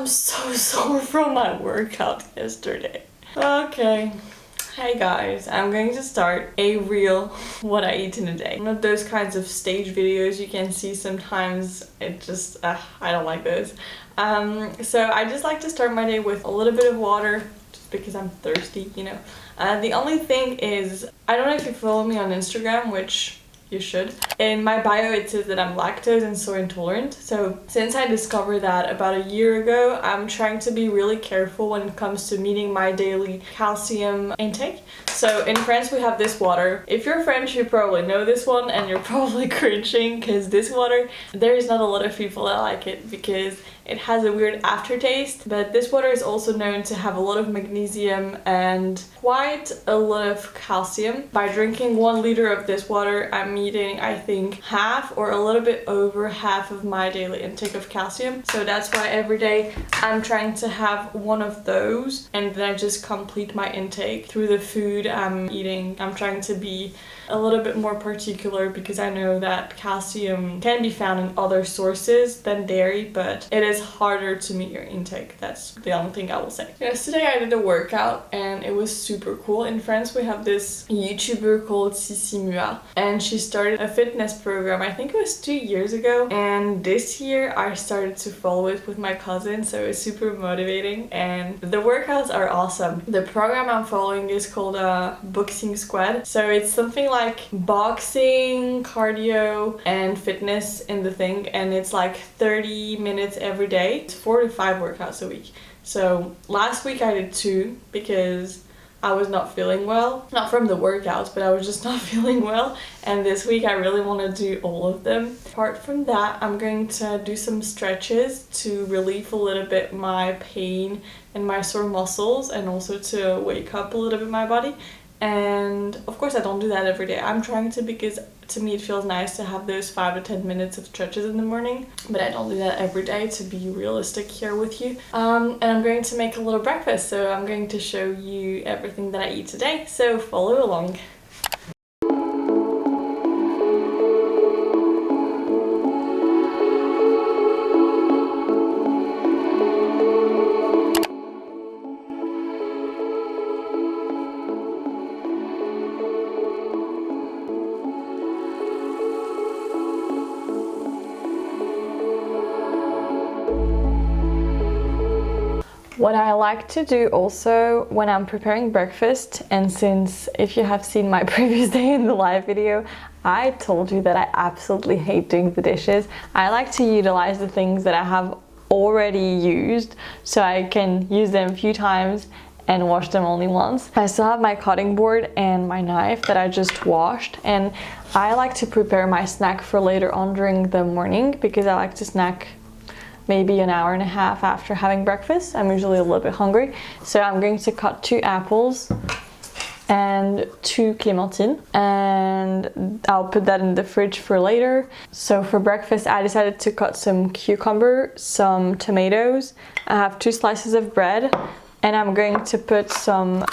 so sore from my workout yesterday. Okay. Hey guys, I'm going to start a real what I eat in a day. One of those kinds of stage videos you can see sometimes. It just, I don't like those. So I just like to start my day with a little bit of water, just because I'm thirsty, you know. The only thing is, I don't know if you follow me on Instagram, which you should. In my bio it says that I'm lactose and soy intolerant. So since I discovered that about a year ago, I'm trying to be really careful when it comes to meeting my daily calcium intake. So in France we have this water. If you're French, you probably know this one and you're probably cringing because this water, there is not a lot of people that like it because it has a weird aftertaste, but this water is also known to have a lot of magnesium and quite a lot of calcium. By drinking 1 liter of this water, I'm eating, I think, half or a little bit over half of my daily intake of calcium. So that's why every day I'm trying to have one of those, and then I just complete my intake through the food I'm eating. I'm trying to be a little bit more particular because I know that calcium can be found in other sources than dairy, but it is harder to meet your intake. That's the only thing I will say. Yesterday I did a workout and it was super cool. In France we have this YouTuber called Heathy, and she started a fitness program, I think it was 2 years ago, and this year I started to follow it with my cousin, so it's super motivating and the workouts are awesome. The program I'm following is called Boxing Squad, so it's something like boxing, cardio and fitness in the thing, and it's like 30 minutes every day. It's 4 to 5 workouts a week. So last week I did 2 because I was not feeling well. Not from the workouts, but I was just not feeling well. And this week I really want to do all of them. Apart from that, I'm going to do some stretches to relieve a little bit my pain and my sore muscles, and also to wake up a little bit my body. And of course I don't do that every day. I'm trying to, because to me it feels nice to have those 5 to 10 minutes of stretches in the morning, but I don't do that every day, to be realistic here with you. And I'm going to make a little breakfast, so I'm going to show you everything that I eat today, so follow along. What I like to do also when I'm preparing breakfast, and since if you have seen my previous day in the live video, I told you that I absolutely hate doing the dishes. I like to utilize the things that I have already used so I can use them a few times and wash them only once. I still have my cutting board and my knife that I just washed, and I like to prepare my snack for later on during the morning because I like to snack maybe an hour and a half after having breakfast. I'm usually a little bit hungry. So I'm going to cut 2 apples and 2 clémentines, and I'll put that in the fridge for later. So for breakfast I decided to cut some cucumber, some tomatoes. I have 2 slices of bread, and I'm going to put some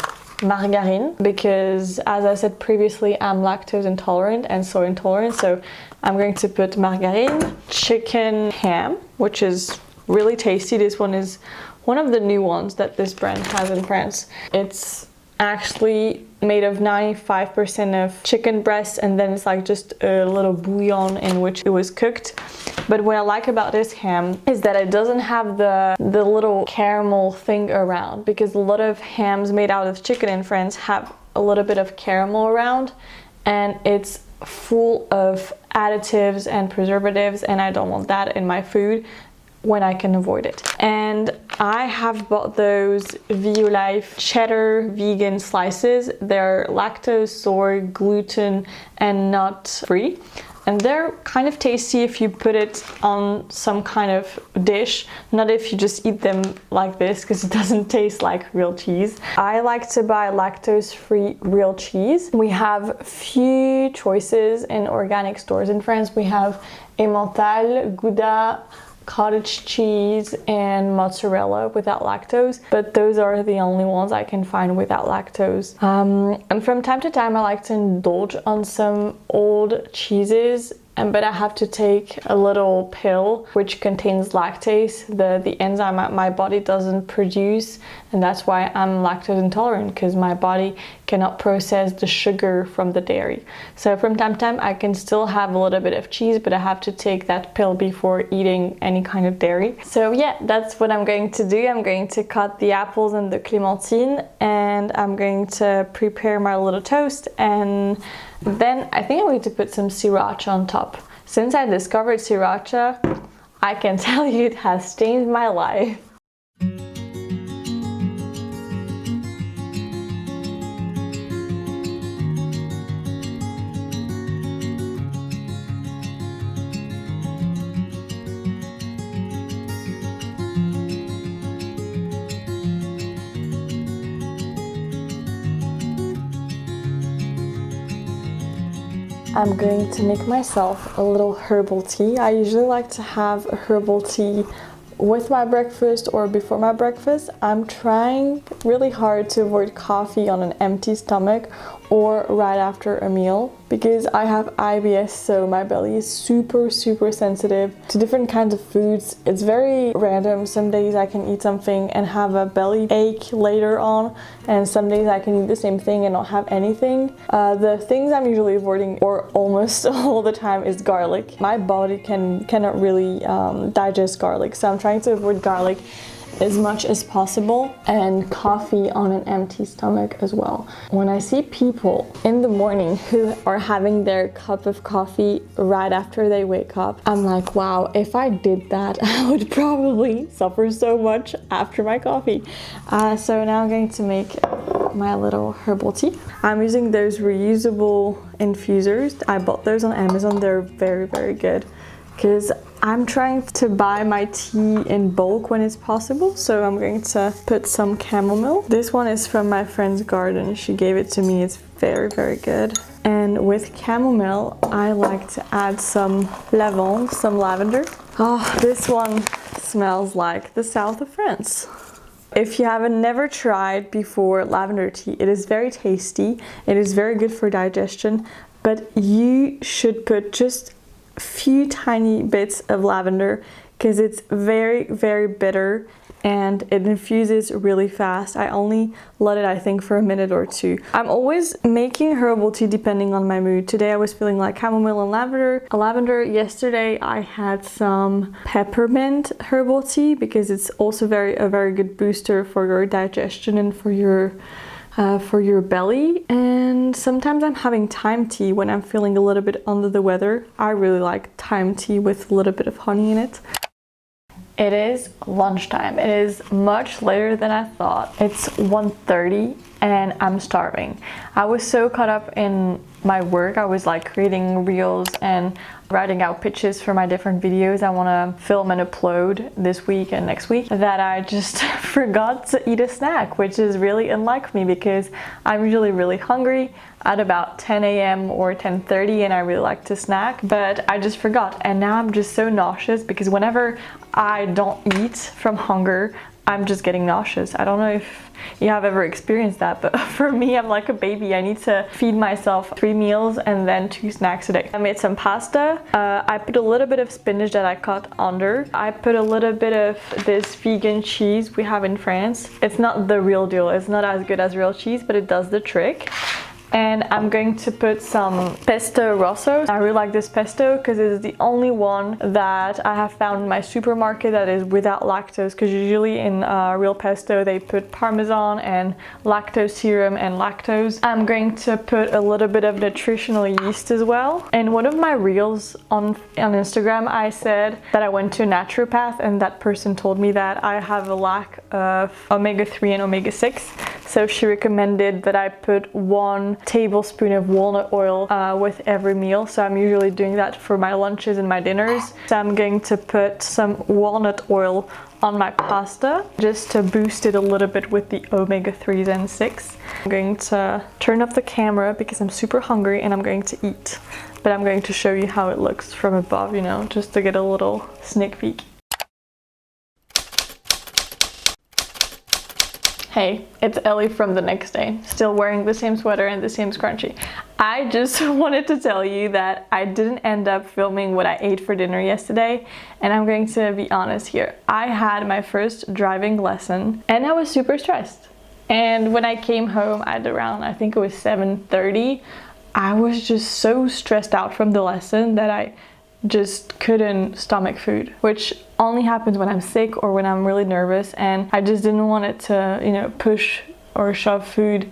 margarine because, as I said previously, I'm lactose intolerant and soy intolerant, so I'm going to put margarine, chicken ham, which is really tasty. This one is one of the new ones that this brand has in France. It's actually made of 95% of chicken breast, and then it's like just a little bouillon in which it was cooked. But what I like about this ham is that it doesn't have the little caramel thing around, because a lot of hams made out of chicken in France have a little bit of caramel around, and it's full of additives and preservatives, and I don't want that in my food when I can avoid it. And I have bought those Violife cheddar vegan slices. They're lactose, soy, gluten and nut free, and they're kind of tasty if you put it on some kind of dish, not if you just eat them like this, because it doesn't taste like real cheese. I like to buy lactose-free real cheese. We have few choices in organic stores in France. We have Emmental, Gouda, cottage cheese and mozzarella without lactose, but those are the only ones I can find without lactose. And from time to time I like to indulge on some old cheeses but I have to take a little pill which contains lactase, the enzyme my body doesn't produce, and that's why I'm lactose intolerant, because my body cannot process the sugar from the dairy. So from time to time I can still have a little bit of cheese, but I have to take that pill before eating any kind of dairy. So yeah, that's what I'm going to do. I'm going to cut the apples and the clementine, and I'm going to prepare my little toast, and then I think I'm going to put some sriracha on top. Since I discovered sriracha, I can tell you it has changed my life. I'm going to make myself a little herbal tea. I usually like to have a herbal tea with my breakfast or before my breakfast. I'm trying really hard to avoid coffee on an empty stomach or right after a meal, because I have IBS, so my belly is super sensitive to different kinds of foods. It's very random. Some days I can eat something and have a belly ache later on, and some days I can eat the same thing and not have anything. The things I'm usually avoiding, or almost all the time, is garlic. My body cannot really digest garlic, so I'm trying to avoid garlic as much as possible, and coffee on an empty stomach as well. When I see people in the morning who are having their cup of coffee right after they wake up, I'm like, wow, if I did that, I would probably suffer so much after my coffee. So now I'm going to make my little herbal tea. I'm using those reusable infusers. I bought those on Amazon. They're very good, because I'm trying to buy my tea in bulk when it's possible, so I'm going to put some chamomile. This one is from my friend's garden. She gave it to me. It's very good. And with chamomile, I like to add some lavande, some lavender. Oh, this one smells like the south of France. If you haven't never tried before lavender tea, it is very tasty. It is very good for digestion, but you should put just few tiny bits of lavender, because it's very bitter and it infuses really fast. I only let it, I think, for a minute or two. I'm always making herbal tea depending on my mood. Today I was feeling like chamomile and lavender. Yesterday I had some peppermint herbal tea, because it's also a very good booster for your digestion and for your belly. And sometimes I'm having thyme tea when I'm feeling a little bit under the weather. I really like thyme tea with a little bit of honey in it. It is lunchtime. It is much later than I thought. It's 1:30 and I'm starving. I was so caught up in my work. I was like creating reels and writing out pitches for my different videos I want to film and upload this week and next week, that I just forgot to eat a snack, which is really unlike me, because I'm usually really hungry at about 10 a.m. or 10:30 and I really like to snack, but I just forgot. And now I'm just so nauseous, because whenever I don't eat from hunger, I'm just getting nauseous. I don't know if you have ever experienced that, but for me, I'm like a baby. I need to feed myself 3 meals and then 2 snacks a day. I made some pasta. I put a little bit of spinach that I cut under. I put a little bit of this vegan cheese we have in France. It's not the real deal. It's not as good as real cheese, but it does the trick. And I'm going to put some pesto rosso. I really like this pesto because it's the only one that I have found in my supermarket that is without lactose, because usually in real pesto they put parmesan and lactose serum and lactose. I'm going to put a little bit of nutritional yeast as well. In one of my reels on Instagram, I said that I went to a naturopath, and that person told me that I have a lack of omega-3 and omega-6. So she recommended that I put 1 tablespoon of walnut oil with every meal. So I'm usually doing that for my lunches and my dinners. So I'm going to put some walnut oil on my pasta just to boost it a little bit with the omega-3s and 6. I'm going to turn off the camera because I'm super hungry and I'm going to eat. But I'm going to show you how it looks from above, you know, just to get a little sneak peek. Hey, it's Ellie from the next day, still wearing the same sweater and the same scrunchie. I just wanted to tell you that I didn't end up filming what I ate for dinner yesterday, and I'm going to be honest here. I had my first driving lesson and I was super stressed. And when I came home at around, I think it was 7:30, I was just so stressed out from the lesson that I just couldn't stomach food, which only happens when I'm sick or when I'm really nervous, and I just didn't want it to, you know, push or shove food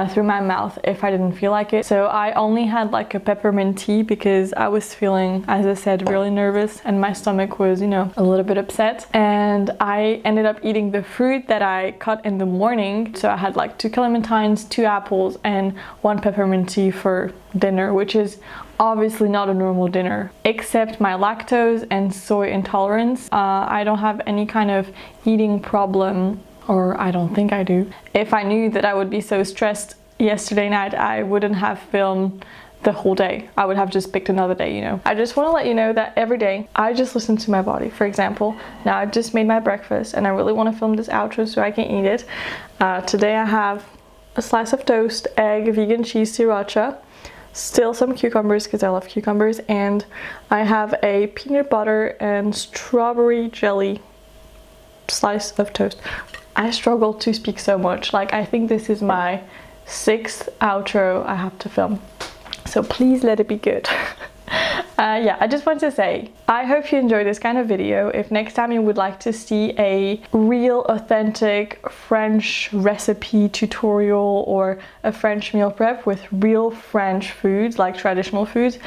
through my mouth if I didn't feel like it. So I only had like a peppermint tea because I was feeling, as I said, really nervous and my stomach was, you know, a little bit upset. And I ended up eating the fruit that I cut in the morning. So I had like 2 clementines, 2 apples, and 1 peppermint tea for dinner, which is obviously not a normal dinner, except my lactose and soy intolerance. I don't have any kind of eating problem, or I don't think I do. If I knew that I would be so stressed yesterday night, I wouldn't have filmed the whole day. I would have just picked another day, you know. I just want to let you know that every day I just listen to my body. For example, now I just made my breakfast and I really want to film this outro so I can eat it. Today I have a slice of toast, egg, vegan cheese sriracha, still some cucumbers because I love cucumbers, and I have a peanut butter and strawberry jelly slice of toast. I struggle to speak so much. Like, I think this is my 6th outro I have to film, so please let it be good. Yeah, I just want to say, I hope you enjoy this kind of video. If next time you would like to see a real authentic French recipe tutorial or a French meal prep with real French foods, like traditional foods,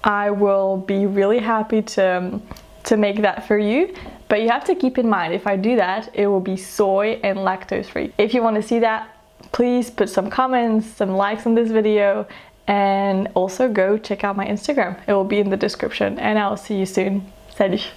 I will be really happy to make that for you. But you have to keep in mind, if I do that, it will be soy and lactose free. If you want to see that, please put some comments, some likes on this video, and also go check out my Instagram. It will be in the description, and I'll see you soon. Salut!